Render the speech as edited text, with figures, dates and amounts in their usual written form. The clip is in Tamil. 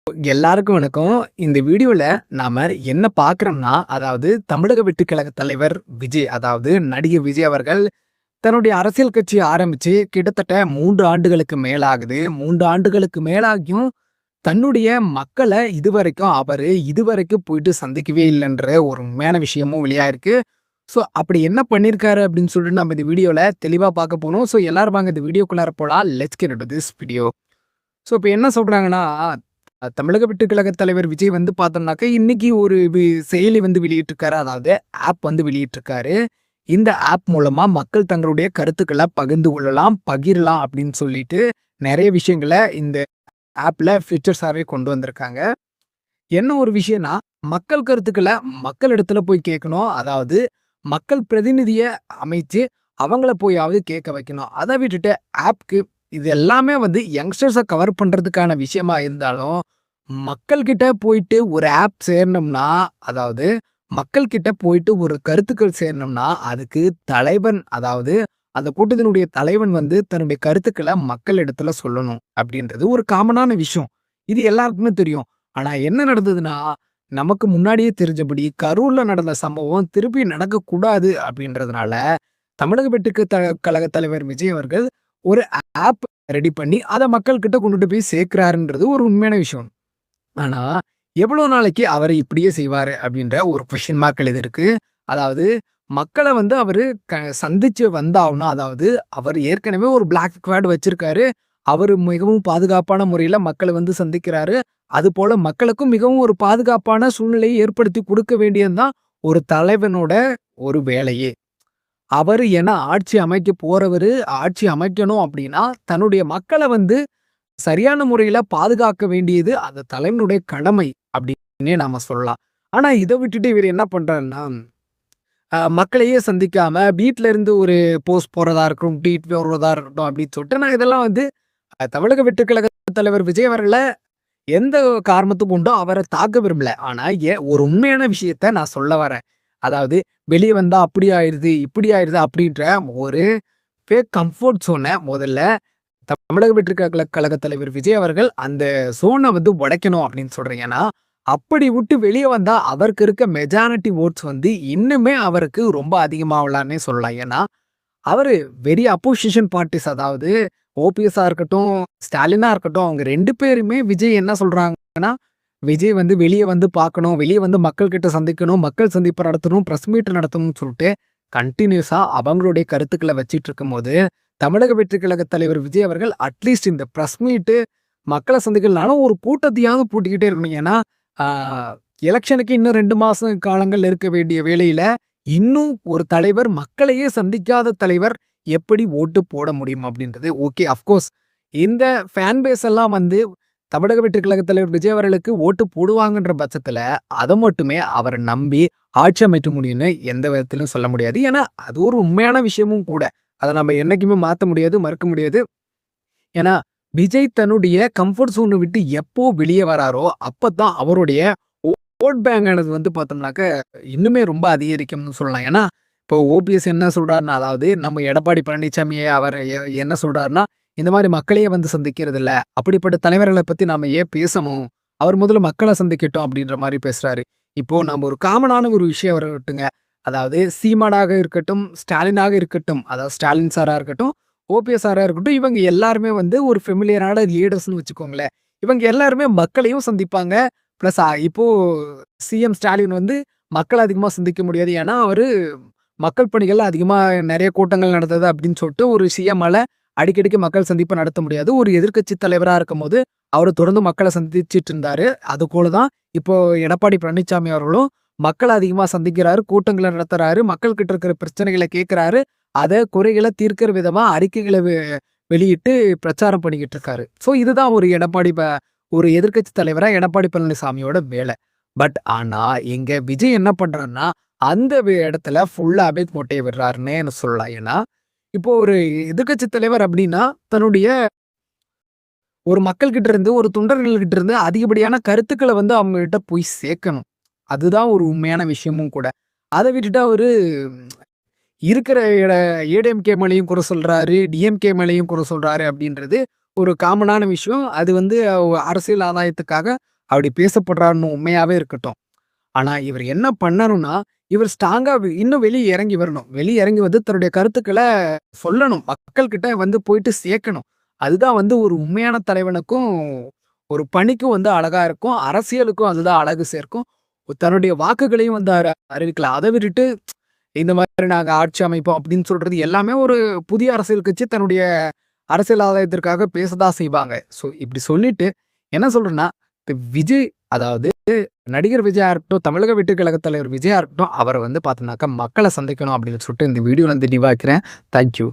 எல்லாருக்கும் வணக்கம். இந்த வீடியோல நாம என்ன பார்க்குறோம்னா, அதாவது தமிழக வெற்றிக் கழக தலைவர் விஜய், அதாவது நடிகர் விஜய் அவர்கள் தன்னுடைய அரசியல் கட்சி ஆரம்பிச்சு கிட்டத்தட்ட 3 ஆண்டுகளுக்கு மேலாகுது. 3 ஆண்டுகளுக்கு மேலாகியும் தன்னுடைய மக்கள இதுவரைக்கும் போயிட்டு சந்திக்கவே இல்லன்ற ஒரு உண்மையான விஷயமும் வெளியாயிருக்கு. ஸோ அப்படி என்ன பண்ணியிருக்காரு அப்படின்னு சொல்லிட்டு நம்ம இந்த வீடியோல தெளிவா பார்க்க போறோம். ஸோ எல்லாரும் வாங்க இந்த வீடியோக்குள்ளார போலாம். Let's get into this video. So இப்ப என்ன சொல்றாங்கன்னா, தமிழக வெற்றிக் கழக தலைவர் விஜய் வந்து பார்த்தோம்னாக்க, இன்னைக்கு ஒரு செயலி வந்து வெளியிட்டிருக்காரு. அதாவது ஆப் வந்து வெளியிட்டிருக்காரு. இந்த ஆப் மூலமா மக்கள் தங்களுடைய கருத்துக்கள பகிர்ந்து கொள்ளலாம், பகிரலாம் அப்படின்னு சொல்லிட்டு நெறைய விஷயங்கள இந்த ஆப்ல ஃபீச்சர்ஸாவே கொண்டு வந்திருக்காங்க. என்ன ஒரு விஷயம்னா, மக்கள் கருத்துக்கள மக்களிடத்துல போய் கேட்கணும். அதாவது மக்கள் பிரதிநிதிய அமைச்சு அவங்கள போயாவது கேட்க வைக்கணும். அத விட்டுட்டு ஆப்க்கு இது எல்லாமே வந்து யங்ஸ்டர்ஸ கவர் பண்றதுக்கான விஷயமா இருந்தாலும், மக்கள் கிட்ட போயிட்டு ஒரு ஆப் சேரணும்னா, அதாவது மக்கள் கிட்ட போயிட்டு ஒரு கருத்துக்கள் சேரணும்னா, அதுக்கு தலைவன், அதாவது அந்த கூட்டத்தினுடைய தலைவன் வந்து தன்னுடைய கருத்துக்கள மக்களிடத்துல சொல்லணும். அப்படின்றது ஒரு காமனான விஷயம். இது எல்லாருக்குமே தெரியும். ஆனா என்ன நடந்ததுன்னா, நமக்கு முன்னாடியே தெரிஞ்சபடி கரூர்ல நடந்த சம்பவம் திருப்பி நடக்கக்கூடாது அப்படின்றதுனால, தமிழக வெற்றிக் கழக தலைவர் விஜய் அவர்கள் ஒரு ஆப் ரெடி பண்ணி அத மக்கள் கிட்ட கொண்டுட்டு போய் சேர்க்கிறாருன்றது ஒரு உண்மையான விஷயம். ஆனா, எவ்வளோ நாளைக்கு அவரு இப்படியே செய்வாரு அப்படின்ற ஒரு கொஸ்டின் மார்க் இருக்கு. அதாவது மக்கள வந்து அவரு சந்திச்சு வந்தாகணும். அதாவது அவர் ஏற்கனவே ஒரு பிளாக் ஸ்குவாட் வச்சிருக்காரு. அவரு மிகவும் பாதுகாப்பான முறையில மக்கள வந்து சந்திக்கிறாரு. அதுபோல மக்களுக்கும் மிகவும் ஒரு பாதுகாப்பான சூழ்நிலையை ஏற்படுத்தி குடுக்க வேண்டியது தான் ஒரு தலைவனோட ஒரு வேலையே. அவரு ஏன்னா ஆட்சி அமைக்க போறவரு, ஆட்சி அமைக்கணும் அப்படின்னா, தன்னுடைய மக்கள வந்து சரியான முறையில பாதுகாக்க வேண்டியது அந்த தலைவனுடைய கடமை அப்படின்னே நாம சொல்லலாம். ஆனா இத விட்டுட்டு இவரு என்ன பண்றாருன்னா, மக்களையே சந்திக்காம வீட்ல இருந்து ஒரு போஸ்ட் போடுறதா இருக்கட்டும், ட்வீட் போடுறதா இருக்கட்டும் அப்படின்னு சொல்லிட்டு நான் இதெல்லாம் வந்து தமிழக வெற்றிக் கழக தலைவர் விஜய் அவர்கள எந்த காரணத்துக் கொண்டும் அவர தாக்க விரும்பல. ஆனா ஒரு உண்மையான விஷயத்த நான் சொல்ல வரேன். அதாவது வெளிய வந்தா அப்படி ஆயிருது, இப்படி ஆயிருது அப்படின்ற ஒரு ஃபேக் கம்ஃபோர்ட் ஜோன முதல்ல தமிழக வெற்றிக் கழக தலைவர் விஜய் அவர்கள் அந்த ஜோன வந்து உடைக்கணும் அப்படின்னு சொல்றேன். ஏன்னா, அப்படி விட்டு வெளிய வந்தா அவருக்கு இருக்க மெஜாரிட்டி வோட்ஸ் வந்து இன்னுமே அவருக்கு ரொம்ப அதிகமாகலான்னே சொல்லலாம். ஏன்னா, அவரு வெரி அப்போசிஷன் பார்ட்டிஸ், அதாவது ஓபிஎஸ்ஸா இருக்கட்டும், ஸ்டாலினா இருக்கட்டும், அவங்க 2 பேருமே விஜய் என்ன சொல்றாங்கன்னா, விஜய் வந்து வெளிய வந்து பார்க்கணும், வெளிய வந்து மக்கள் கிட்ட சந்திக்கணும், மக்கள் சந்திப்பு நடத்தணும், பிரஸ் மீட் நடத்தணும்னு சொல்லிட்டு கன்டினியூஸா அவங்களுடைய கருத்துக்கள வச்சிட்டு இருக்கும்போது, தமிழக வெற்றிக் கழக தலைவர் விஜய் அவர்கள் அட்லீஸ்ட் இந்த பிரஸ் மீட்டு மக்கள சந்திக்கலனாலும் ஒரு கூட்டத்தையாவது கூட்டிக்கிட்டே இருக்கணும். ஏன்னா, ஆ எலக்ஷனுக்கு இன்னும் 2 மாசம் காலங்கள் இருக்க வேண்டிய வேளையில, இன்னும் ஒரு தலைவர் மக்களையே சந்திக்காத தலைவர் எப்படி ஓட்டு போட முடியும் அப்படின்றது. ஓகே, அஃப்கோர்ஸ் இந்த ஃபேன் பேஸ் எல்லாம் வந்து தமிழக வெற்றிக் கழக தலைவர் விஜய் அவர்களுக்கு ஓட்டு போடுவாங்கன்ற பட்சத்துல, அத மட்டுமே அவர நம்பி ஆட்சி அமைக்க முடியும்னு எந்த விதத்திலும் சொல்ல முடியாது. ஏன்னா, அது ஒரு உண்மையான விஷயமும் கூட. அத நம்ம என்னைக்குமே மாத்த முடியாது, மறுக்க முடியாது. ஏன்னா, விஜய் தன்னுடைய கம்ஃபோர்ட் ஜோன விட்டு எப்போ வெளிய வராரோ, அப்பதான் அவருடைய ஓட் பேங்க் ஆனது வந்து பார்த்தோம்னாக்க, இன்னுமே ரொம்ப அதிகரிக்கும்னு சொல்லலாம். ஏன்னா, இப்போ ஓபிஎஸ் என்ன சொல்றாருன்னா, அதாவது நம்ம எடப்பாடி பழனிசாமி அவர் என்ன சொல்றாருன்னா, இந்த மாரி மக்களையே வந்து சந்திக்கிறதில்ல. அப்படிப்பட்ட தலைவர்கள பத்தி நாம ஏன் பேசணும்? அவர் முதல்ல மக்கள சந்திக்கட்டும் அப்படின்ற மாரி பேசுறாரு. இப்போ நம்ம ஒரு காமனான ஒரு விஷயம் வரட்டுங்க. அதாவது சீமானாக இருக்கட்டும், ஸ்டாலினாக இருக்கட்டும், அதாவது ஸ்டாலின் சாரா இருக்கட்டும், ஓபிஎஸ் சாரா இருக்கட்டும், இவங்க எல்லாருமே வந்து ஒரு ஃபெமிலியரான லீடர்ஸ்ன்னு வச்சுக்கோங்களேன். இவங்க எல்லாருமே மக்களையும் சந்திப்பாங்க. பிளஸ் இப்போ சிஎம் ஸ்டாலின் வந்து மக்கள அதிகமா சந்திக்க முடியாது. ஏன்னா, அவரு மக்கள் பணிகள்ல அதிகமா நெறைய கூட்டங்கள் நடத்துது அப்படின்னு சொல்லிட்டு ஒரு சிஎம்மால அடிக்கடிக்கு மக்கள் சந்திப்பு நடத்த முடியாது. ஒரு எதிர்க்கட்சி தலைவரா இருக்கும்போது, அவரு தொடர்ந்து மக்கள சந்திச்சுட்டு இருந்தாரு. அதுபோல தான் இப்போ எடப்பாடி பழனிசாமி அவர்களும் மக்கள அதிகமா சந்திக்கிறாரு, கூட்டங்கள நடத்துறாரு, மக்கள் கிட்ட இருக்கிற பிரச்சனைகள கேட்கிறாரு. அத குறைகள தீர்க்கிற விதமா அறிக்கைகள வெளியிட்டு பிரச்சாரம் பண்ணிக்கிட்டு இருக்காரு. ஸோ இதுதான் ஒரு எதிர்க்கட்சி தலைவரா எடப்பாடி பழனிசாமியோட வேலை. பட் ஆனா, இங்க விஜய் என்ன பண்றாருன்னா, அந்த இடத்துல ஃபுல்லாவே மொட்டைய விடுறாருன்னே சொல்லலாம். ஏன்னா, இப்போ ஒரு எதிர்க்கட்சி தலைவர் அப்படின்னா, தன்னுடைய ஒரு மக்கள் கிட்ட இருந்து, ஒரு தொண்டர்கள் கிட்ட இருந்து அதிகப்படியான கருத்துக்கள வந்து அவங்ககிட்ட போய் சேர்க்கணும். அதுதான் ஒரு உண்மையான விஷயமும் கூட. அத விட்டுட்டு அவரு இருக்கிற ஏடிஎம்கே மேலயும் குறை சொல்றாரு, டிஎம்கே மேலயும் குறை சொல்றாரு அப்படின்றது ஒரு காமனான விஷயம். அது வந்து அரசியல் ஆதாயத்துக்காக அப்படி பேசப்படுறாருன்னு உண்மையாவே இருக்கட்டும். ஆனா, இவர் என்ன பண்ணணும்னா, இவர் ஸ்ட்ராங்கா இன்னும் வெளிய இறங்கி வரணும். வெளிய இறங்கி வந்து தன்னுடைய கருத்துக்கள சொல்லணும். மக்கள் கிட்ட வந்து போயிட்டு சேர்க்கணும். அதுதான் வந்து ஒரு உண்மையான தலைவனுக்கும், ஒரு பணிக்கும் வந்து அழகா இருக்கும். அரசியலுக்கும் அதுதான் அழகு சேர்க்கும். தன்னுடைய வாக்குகளையும் வந்து அறிவிக்கலாம். அத விட்டுட்டு இந்த மாரி நாங்க ஆட்சி அமைப்போம் அப்படின்னு சொல்றது எல்லாமே ஒரு புதிய அரசியல் கட்சி தன்னுடைய அரசியல் ஆதாயத்திற்காக பேசதான் செய்வாங்க. இப்படி சொல்லிட்டு என்ன சொல்றேன்னா, இப்ப விஜய் அதாவது நடிகர் விஜயா இருக்கட்டும், தமிழக வெற்றிக் கழக தலைவர் விஜயா இருக்கட்டும், அவர வந்து பார்த்தீங்கன்னாக்கா மக்கள சந்திக்கணும் அப்படின்னு சொல்லிட்டு இந்த வீடியோல வந்து நிவாக்கிறேன். Thank you.